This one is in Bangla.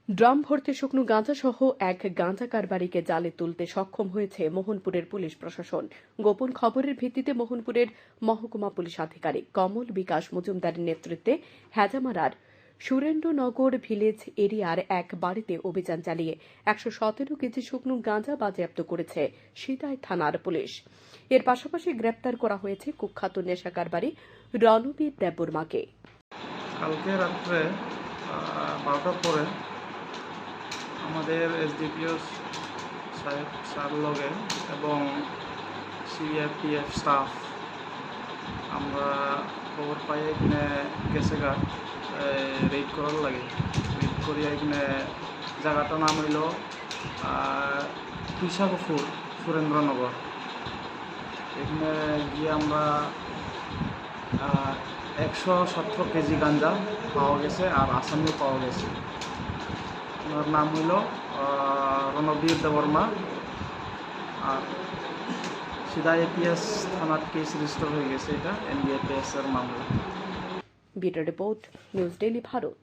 ড্রাম ভর্তি শুকনো গাঁজা সহ এক গাঁজা কারবারিকে জালে তুলতে সক্ষম হয়েছে মোহনপুরের পুলিশ প্রশাসন। গোপন খবরের ভিত্তিতে মোহনপুরের মহকুমা পুলিশ আধিকারিক কমল বিকাশ মজুমদারের নেতৃত্বে হেজামারার সুরেন্দ্রনগর ভিলেজ এরিয়ার এক বাড়িতে অভিযান চালিয়ে ১১৭ কেজি শুকনো গাঁজা বাজেয়াপ্ত করেছে সিতাই থানার পুলিশ। এর পাশাপাশি গ্রেপ্তার করা হয়েছে কুখ্যাত নেশা কারবারি রণবীর দেববর্মাকে। কালকে রাত্রে 12টার পরে আমাদের এসডিপিও সাহেব স্যার লগে এবং সিআরপিএফ স্টাফ আমরা খবর পাই এখানে গেছে গা রেড করার লাগে। রেড করিয়া এখানে জায়গাটার নাম হইল তুষাপুর সুরেন্দ্রনগর। এখানে গিয়ে আমরা ১১৭ কেজি গাঞ্জা পাওয়া গেছে আর আসামিও পাওয়া গেছে। ওনার নাম হইল রণবীর দেববর্মা। আর সিধা এপিএস থানার কেস রেজিস্টার হয়ে গেছে, এটা এনডিএপিএস এর মামলা। Bureau report, news daily Bharat.